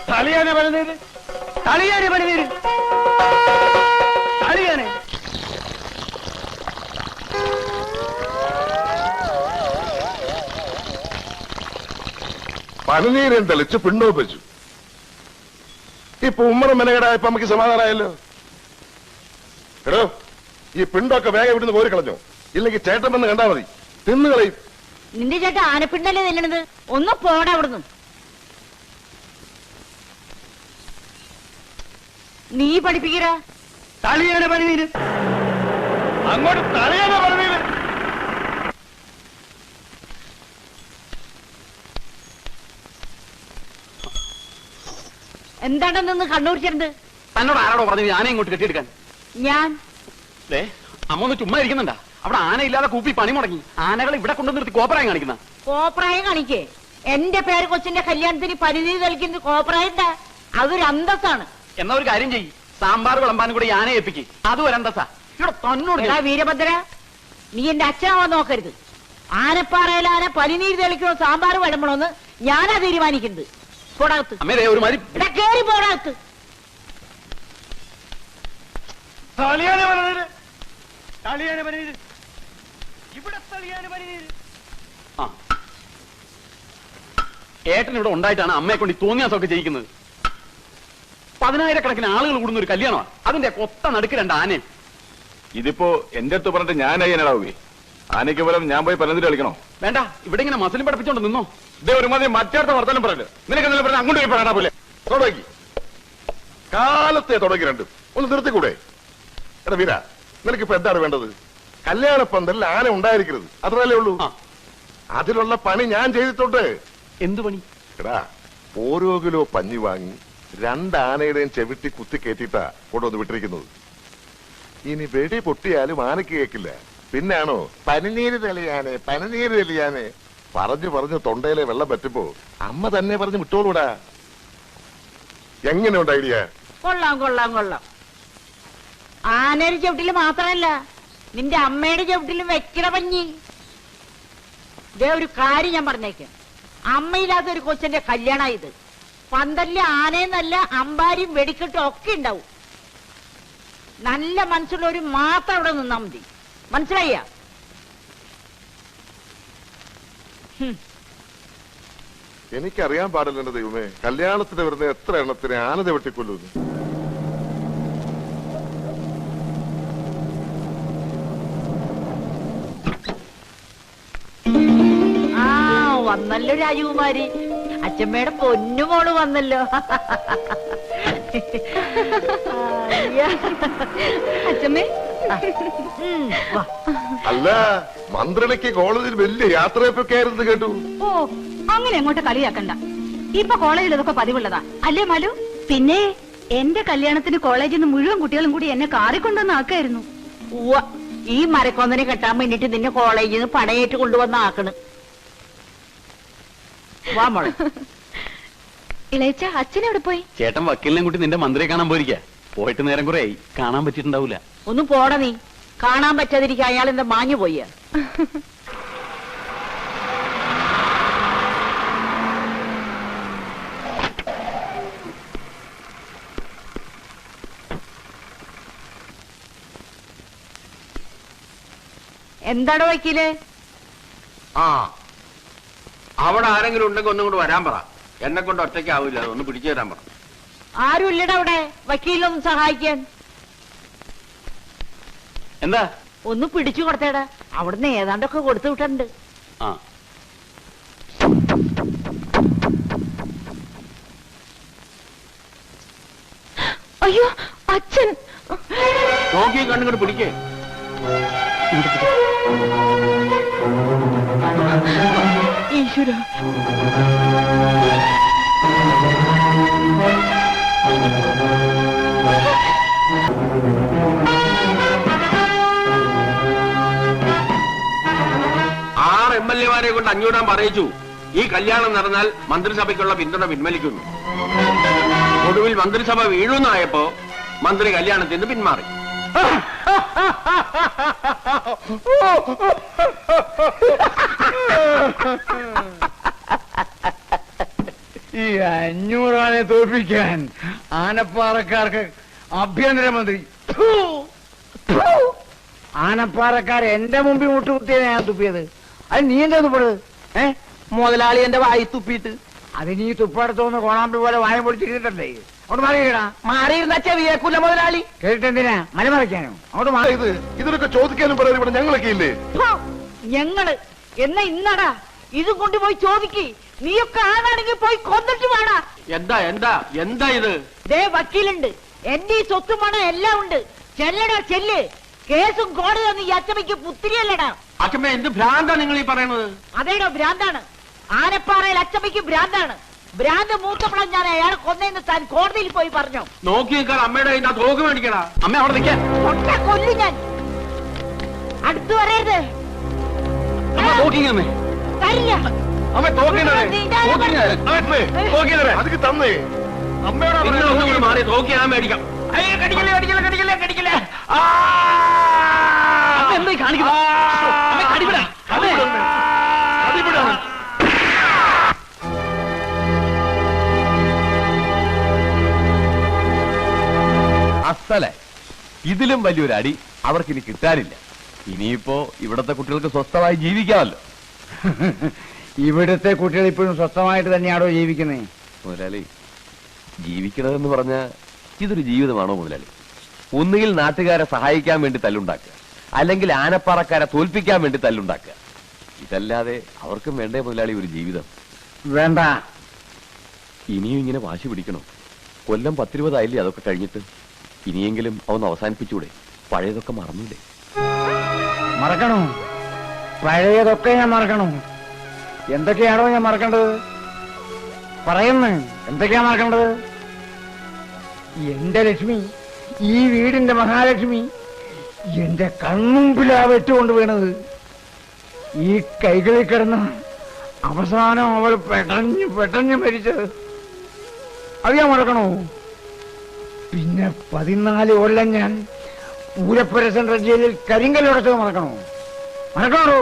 തളിയാനെ പണിതീര്, തളിയാനെ പണിതീര്, തളിയാനെ. പനിനീരം തെളിച്ച് പിണ്ടവും വെച്ചു. ഇപ്പൊ ഉമ്മറ മെനകേടായപ്പോ നമുക്ക് സമാധാനമായല്ലോ. എടോ, ഈ പിണ്ടൊക്കെ വേഗം ഇവിടുന്ന് കോരി കളഞ്ഞോ, ഇല്ലെങ്കിൽ ചേട്ടൻ വന്ന് കണ്ടാ മതി, തിന്നുകളയും. നിന്റെ ചേട്ടൻ ആനപ്പിണ്ടല്ലേ തിന്നണത്? ഒന്ന് പോടാ അവിടുന്ന്. നീ പഠിപ്പിക്കറ. തളിയാനെ പണിതീര്, അങ്ങോട്ട് തളിയാനെ പണിതീര്. എന്താണെന്ന് കണ്ണൂരിച്ചിട്ടുണ്ട്. തന്നോട് ആരാടോ പറഞ്ഞു ആന ഇങ്ങോട്ട് കെട്ടിയെടുക്കാൻ? ഞാൻ അമ്മ ഒന്ന് ചുമ്മാ ഇരിക്കുന്നുണ്ടാ? അവിടെ ആന ഇല്ലാതെ കൂപ്പി പണി മുടങ്ങി. ആനകൾ ഇവിടെ കൊണ്ടു നിർത്തി കോപ്പറായം കാണിക്കുന്ന. കോപ്രായം കാണിക്കേ? എന്റെ പേര് കൊച്ചിന്റെ കല്യാണത്തിന് പരിധി കളിക്കുന്നത് കോപ്രായണ്ട. അതൊരു അന്തസ്സാണ്. എന്നാ ഒരു കാര്യം ചെയ്യ്, സാമ്പാർ വിളമ്പാനും കൂടെ ആനയെ എത്തിക്ക്. അതും ഒരു അന്തസ്സാ. ഇവിടെ തന്നോട് വീരഭദ്ര, നീ എന്റെ അച്ഛനാവാൻ നോക്കരുത്. ആനപ്പാറയിലാന പനിനീര് തെളിക്കണോ സാമ്പാർ വിളമ്പണോന്ന് ഞാനാ തീരുമാനിക്കുന്നത്. പോടാകത്ത് ഒരു മാതിരി കേറി പോടാകത്ത്. തളിയാനെ പണിതീര്, തളിയാനെ പണിതീര്, ഇവിടെ തളിയാനെ പണിതീര്. ആ, ഏട്ടൻ ഇവിടെ ഉണ്ടായിട്ടാണ് അമ്മയെ കൊണ്ട് തോന്നിയാസമൊക്കെ ചെയ്യിക്കുന്നത്. 10,000-കണക്കിന് ആളുകൾ കൂടുന്ന ഒരു കല്യാണമാണ്. അതിന്റെ കൊത്ത നടുക്ക് 2 ആനയും. ഇതിപ്പോ എന്റെ അടുത്ത് പറഞ്ഞിട്ട് ഞാനായി എന്നടാവേ. ആനയ്ക്ക് പോലും ഞാൻ പോയി പരന്നിട്ട് കളിക്കണോ? വേണ്ട, ഇവിടെ ഇങ്ങനെ മസിലും പഠിപ്പിച്ചോണ്ട് നിന്നോ. ഇതേ ഒരുമാതിരി മറ്റേടത്തെ വർത്തമാനം പറയല്. നിനക്ക് എന്തെങ്കിലും പറഞ്ഞാൽ അങ്ങോട്ട് പോയി പറയണ പോലെ തുടങ്ങി. കാലത്തെ തുടങ്ങി രണ്ടും. ഒന്ന് നിർത്തിക്കൂടെ? എടാ വീര, നിനക്കിപ്പോ എന്താണ് വേണ്ടത്? കല്യാണ പന്തലിൽ ആന ഉണ്ടായിരിക്കരുത്, അത്രല്ലേ ഉള്ളൂ. അതിലുള്ള പണി ഞാൻ ചെയ്തിട്ടുണ്ട്. എന്തു പണി? എടാ, ഓരോ കിലോ പഞ്ഞി വാങ്ങി 2 ആനയുടെയും ചെവിട്ടി കുത്തി കയറ്റിട്ടാ കൊണ്ടുവന്ന് വിട്ടിരിക്കുന്നത്. ഇനി വെടി പൊട്ടിയാലും ആനയ്ക്ക് കേൾക്കില്ല. പിന്നാണോ പനിനീര് തെളിയാനെ, പനിനീര് തെളിയാനെ പറഞ്ഞു പറഞ്ഞു തൊണ്ടയിലെ വെള്ളം പറ്റുമ്പോ അമ്മ തന്നെ പറഞ്ഞ് വിട്ടോളൂടാ. എങ്ങനെയുണ്ട് ഐഡിയ? കൊള്ളാം കൊള്ളാം കൊള്ളാം. ആനയുടെ ചവിട്ടില് മാത്രമല്ല, നിന്റെ അമ്മയുടെ ചവിട്ടിലും വെക്കണ പഞ്ഞി. ഇതേ ഒരു കാര്യം ഞാൻ പറഞ്ഞേക്കാം. അമ്മയില്ലാത്ത ഒരു കൊച്ചന്റെ കല്യാണ ഇത്. പന്തലില് ആനയെന്നല്ല അമ്പാരിയും വെടിക്കെട്ടും ഒക്കെ ഉണ്ടാവും. നല്ല മനസ്സുള്ളവര് മാത്രം അവിടെ നിന്നാ മതി. മനസ്സിലായ? എനിക്കറിയാൻ പാടില്ല എന്റെ ദൈവമേ, കല്യാണത്തിന് വരുന്ന എത്ര എണ്ണത്തിന് ആന വെട്ടിക്കൊല്ലുന്നു. വന്നല്ലോ രാജകുമാരി, അച്ഛമ്മയുടെ പൊന്നുമോള് വന്നല്ലോ. അച്ഛമ്മേ, അല്ല, മന്ത്രിക്ക് കോളേജിൽ വലിയ യാത്രയൊക്കെ ആയിരുന്നു കേട്ടു. ഓ, അങ്ങനെ അങ്ങോട്ട് കളിയാക്കണ്ട. ഇപ്പൊ കോളേജിൽ ഇതൊക്കെ പതിവുള്ളതാ അല്ലേ മാലു? പിന്നെ എന്റെ കല്യാണത്തിന് കോളേജിൽ നിന്ന് മുഴുവൻ കുട്ടികളും കൂടി എന്നെ കാറിക്കൊണ്ടുവന്ന് ആക്കായിരുന്നു. ഈ മരക്കൊന്നനെ കെട്ടാൻ വേണ്ടിട്ട് നിന്നെ കോളേജിൽ നിന്ന് പടയേറ്റ് കൊണ്ടുവന്ന ആക്കണ്. വാ മോളെ. ഇളയച്ച, അച്ഛനെ എവിടെ പോയി? ചേട്ടൻ വക്കീലിനെ കൂട്ടി നിന്റെ മന്ത്രിയെ കാണാൻ പോയിരിക്കാ. പോയിട്ട് നേരം കുറെ ആയി, കാണാൻ പറ്റിയിട്ടുണ്ടാവൂല. ഒന്ന് പോട നീ. കാണാൻ പറ്റാതിരിക്കുക അയാൾ എന്താ മാഞ്ഞു പോയ? എന്താടോ വക്കീല്? അവിടെ ആരെങ്കിലും ഉണ്ടെങ്കിൽ ഒന്നും കൊണ്ട് വരാൻ പറ. എന്നെ കൊണ്ട് ഒറ്റയ്ക്കാവില്ല, ഒന്ന് പിടിച്ചു തരാൻ പറ. ആരും ഇല്ലടാ അവിടെ വക്കീലൊന്നും സഹായിക്കാൻ. എന്താ? ഒന്ന് പിടിച്ചു കൊടുത്തേടാ. അവിടുന്ന് ഏതാണ്ടൊക്കെ കൊടുത്തു വിട്ടുണ്ട്. അയ്യോ അച്ഛൻ! നോക്കി കണ്ണുകൊണ്ട് പിടിക്കേ. ഈശ്വര, MLA-മാരെ കൊണ്ട് അഞ്ഞൂടാൻ പറയിച്ചു. ഈ കല്യാണം നടന്നാൽ മന്ത്രിസഭയ്ക്കുള്ള പിന്തുണ പിൻവലിക്കുന്നു. ഒടുവിൽ മന്ത്രിസഭ വീഴുന്നായപ്പോ മന്ത്രി കല്യാണത്തിന് പിന്മാറി. ഈ 500 ആനെ തോൽപ്പിക്കാൻ ആനപ്പാറക്കാർക്ക് ആഭ്യന്തരമന്ത്രി ആനപ്പാറക്കാർ എന്റെ മുമ്പിൽ മുട്ടുകുത്തിയത് ഞാൻ തുപ്പിയത്. അത് നീ എന്താ തുപ്പത്? മുതലാളി എന്റെ വായി തുപ്പിയിട്ട് അത് നീ തുപ്പടുത്തോന്ന് കോണാമ്പി പോലെ വായ പൊടിച്ചിരുന്നിട്ടല്ലേ? അവിടെ മാറിയിടാ. മാറിയിരുന്ന ചെവിയേക്കൂല മുതലാളി. കേട്ടിട്ടെന്തിനാ മലമറയ്ക്കാനോ? അവിടെ മാറി. ഇതിനൊക്കെ ചോദിക്കാനും പറയാൻ ഇവിടെ ഞങ്ങളൊക്കെ ഇല്ലേ? ഞങ്ങള് എന്നാ ഇന്നടാ ഇത് കൊണ്ടുപോയി ചോദിക്ക്. നീയൊക്കെ ആണാണെങ്കിൽ പോയി കൊന്നിട്ട് വേണ. എന്താ എന്താ എന്താ ഇത്? ദേ വക്കീലുണ്ട്, എന്റെ ഈ സ്വത്തും പണം എല്ലാം ഉണ്ട്. ചെല്ലടാ ചെല്ല്. കേസും കോടതി ഈ അച്ചമ്മയ്ക്ക് പുത്തിരിയല്ലടാ. അച്ഛമ്മ എന്ത് ഭ്രാന്താ നിങ്ങൾ ഈ പറയണത്? അതേടോ ഭ്രാന്താണ്. ആനപ്പാറയിൽ അച്ചമ്മയ്ക്ക് ഭ്രാന്താണ്. ഭ്രാന്ത് മൂത്തപ്പളം ഞാൻ അയാളെ കൊന്നേന്ന് താൻ കോടതിയിൽ പോയി പറഞ്ഞു. നോക്കി നിൽക്കാൻ അമ്മയുടെ കയ്യിൽ തോക്ക് മേടിക്കടാ. അമ്മ അവിടെ നിൽക്കാൻ. കൊട്ടാ കൊല്ലു ഞാൻ. അടുത്തു പറയരുത്. തോക്കിങ്ങമ്മേ. തരില്ല. അമ്മ തോക്കിനെ അതിക്ക് തന്നേ. അമ്മയോട് മാറി തോക്കി ഞാൻ മേടിക്കാം. കടിക്കല്ലേ കടിക്കല്ലേ കടിക്കല്ലേ കടിക്കല്ലേ. എന്തായി കാണിക്കുന്നു? അടിപിടാ. അസലെ ഇതിലും വലിയൊരു അടി അവർക്കിനി കിട്ടാനില്ല. ഇനിയിപ്പോ ഇവിടത്തെ കുട്ടികൾക്ക് സ്വസ്ഥമായി ജീവിക്കാമല്ലോ. ഇവിടുത്തെ കുട്ടികൾ ഇപ്പോഴും സ്വസ്ഥമായിട്ട് തന്നെയാണോ ജീവിക്കുന്നത്? മുതലാളി, ജീവിക്കണമെന്ന് പറഞ്ഞ ഇതൊരു ജീവിതമാണോ മുതലാളി? ഒന്നുകിൽ നാട്ടുകാരെ സഹായിക്കാൻ വേണ്ടി തല്ലുണ്ടാക്കുക, അല്ലെങ്കിൽ ആനപ്പാറക്കാരെ തോൽപ്പിക്കാൻ വേണ്ടി തല്ലുണ്ടാക്കുക. ഇതല്ലാതെ അവർക്കും വേണ്ടേ മുതലാളി ഒരു ജീവിതം? വേണ്ട. ഇനിയും ഇങ്ങനെ വാശി പിടിക്കണോ? കൊല്ലം 10-20 ആയില്ലേ അതൊക്കെ കഴിഞ്ഞിട്ട്? ഇനിയെങ്കിലും അവന്ന് അവസാനിപ്പിച്ചൂടെ? പഴയതൊക്കെ മറന്നില്ലേ? മറക്കണോ? പഴയതൊക്കെ ഞാൻ മറക്കണോ? എന്തൊക്കെയാണോ ഞാൻ മറക്കേണ്ടത്? പറയുന്നു. എന്തൊക്കെയാ മറക്കേണ്ടത്? എന്റെ ലക്ഷ്മി, ഈ വീടിന്റെ മഹാലക്ഷ്മി എന്റെ കൺമുമ്പിലാ വെട്ടുകൊണ്ട് വീണത്. ഈ കൈകളിൽ കിടന്ന് അവസാനം അവൾ പെട്ടഞ്ഞ് മരിച്ചത് അത് ഞാൻ മറക്കണോ? പിന്നെ 14 കൊല്ലം ഞാൻ പൂരപ്പുര സെൻട്രൽ ജയിലിൽ കരിങ്കല്ലുടച്ചത് മറക്കണോ? മറക്കണോ?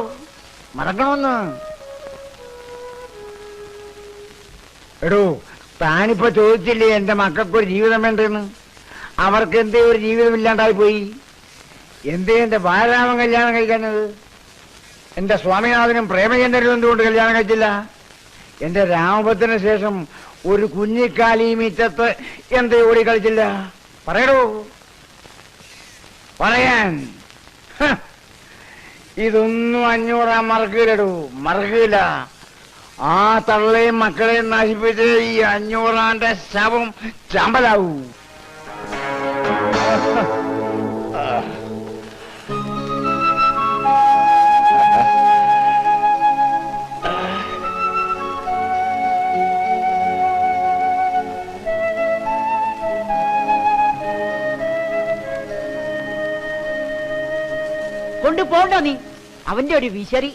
മറക്കണമെന്ന്. എടോ, താനിപ്പോ ചോദിച്ചില്ലേ എന്റെ മക്കൾക്കൊരു ജീവിതം വേണ്ടെന്ന്? അവർക്ക് എന്തേ ഒരു ജീവിതമില്ലാണ്ടായി പോയി? എന്തേ എന്റെ ബാലരാമൻ കല്യാണം കഴിക്കുന്നത്? എന്റെ സ്വാമിനാഥനും പ്രേമചന്ദ്രനും എന്തുകൊണ്ട് കല്യാണം കഴിച്ചില്ല? എന്റെ രാമഭദ്രന് ശേഷം ഒരു കുഞ്ഞിക്കാലി മീറ്റത്ത് എന്തേ ഓടി കളിച്ചില്ല? പറയടോ, പറയാൻ. ഇതൊന്നും 500 മറക്കില്ലടോ, മറക്കില്ല. ആ തള്ളയും മക്കളെയും നശിപ്പിച്ച് ഈ 500 ശവം ചമ്പലാവൂ. കൊണ്ടുപോണ്ടോ നീ? അവന്റെ ഒരു വിശറി.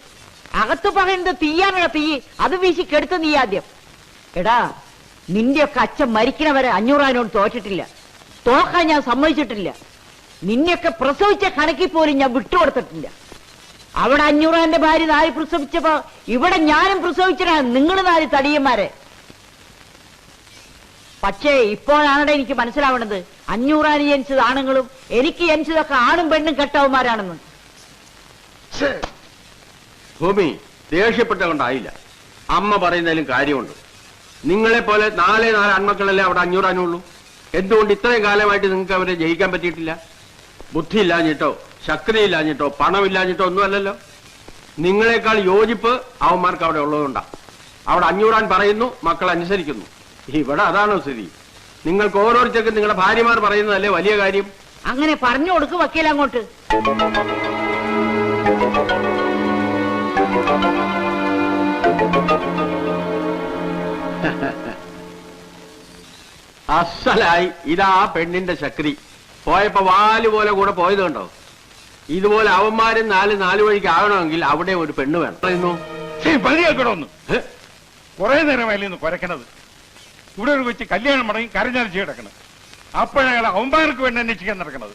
അകത്ത് പറയുന്നത് തീയാനുള്ള തീ, അത് വീശി കെടുത്ത നീ ആദ്യം. എടാ, നിന്റെയൊക്കെ അച്ഛൻ മരിക്കണവരെ 500 തോറ്റിട്ടില്ല, തോക്കാൻ ഞാൻ സമ്മതിച്ചിട്ടില്ല. നിന്നെയൊക്കെ പ്രസവിച്ച കണക്കിൽ പോലും ഞാൻ വിട്ടുകൊടുത്തിട്ടില്ല. അവിടെ 500 ഭാര്യ 4 പ്രസവിച്ചപ്പോ ഇവിടെ ഞാനും പ്രസവിച്ചടാ, നിങ്ങൾ 4 തടിയന്മാരെ. പക്ഷേ ഇപ്പോഴാണ് എനിക്ക് മനസ്സിലാവണത് 500 ജനിച്ചത് ആണുങ്ങളും എനിക്ക് ജനിച്ചതൊക്കെ ആണും പെണ്ണും കെട്ടവന്മാരാണെന്ന്. ഭൂമി ദേഷ്യപ്പെട്ട കൊണ്ടായില്ല. അമ്മ പറയുന്നതിലും കാര്യമുണ്ട്. നിങ്ങളെ പോലെ 4 ആൺമക്കളല്ലേ അവിടെ 500 ഉള്ളൂ. എന്തുകൊണ്ട് ഇത്രയും കാലമായിട്ട് നിങ്ങൾക്ക് അവരെ ജയിക്കാൻ പറ്റിയിട്ടില്ല? ബുദ്ധി ഇല്ലാഞ്ഞിട്ടോ ശക്തിയില്ലാഞ്ഞിട്ടോ പണമില്ലാഞ്ഞിട്ടോ ഒന്നുമല്ലല്ലോ. നിങ്ങളെക്കാൾ യോജിപ്പ് അവന്മാർക്ക് അവിടെ ഉള്ളതുകൊണ്ടാ. അവിടെ 500 പറയുന്നു, മക്കൾ അനുസരിക്കുന്നു. ഇവിടെ അതാണോ സ്ഥിതി? നിങ്ങൾക്ക് ഓരോരുത്തർക്കും നിങ്ങളുടെ ഭാര്യമാർ പറയുന്നതല്ലേ വലിയ കാര്യം? അങ്ങനെ പറഞ്ഞു കൊടുക്ക് വക്കീൽ അങ്ങോട്ട്. അസലായി. ഇതാ പെണ്ണിന്റെ ശക്തി. പോയപ്പോ വാല് പോലെ കൂടെ പോയത് കണ്ടോ? ഇതുപോലെ അവന്മാരും 4 വഴിക്ക് ആകണമെങ്കിൽ അവിടെ ഒരു പെണ്ണ് വേണം. പറയുന്നു പതിയാക്കണമെന്ന് കുറെ നേരമായില്ലെന്ന് കുരക്കണത്. ഇവിടെ ഒരു വെച്ച് കല്യാണം മടങ്ങി കരഞ്ഞാലിച്ച് കിടക്കണം. അപ്പോഴയാൾ അവന്മാർക്ക് വേണ്ടി അന്വേഷിക്കാൻ നടക്കണത്.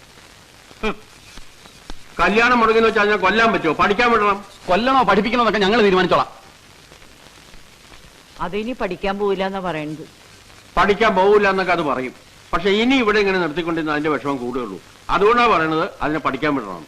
കല്യാണം മുടങ്ങുന്ന വെച്ചാൽ ഞാൻ കൊല്ലാൻ പറ്റുമോ? പഠിക്കാൻ വിടണം. കൊല്ലണോ പഠിപ്പിക്കണോ എന്നൊക്കെ ഞങ്ങൾ തീരുമാനിച്ചോളാം. അതിനി പഠിക്കാൻ പോവില്ല എന്നാ പറയുന്നത്. പഠിക്കാൻ പോകില്ല എന്നൊക്കെ അത് പറയും. പക്ഷെ ഇനി ഇവിടെ ഇങ്ങനെ നിർത്തിക്കൊണ്ടിരുന്ന അതിന്റെ വിഷമം കൂടുകയുള്ളൂ. അതുകൊണ്ടാണ് പറയണത് അതിനെ പഠിക്കാൻ വിടണം.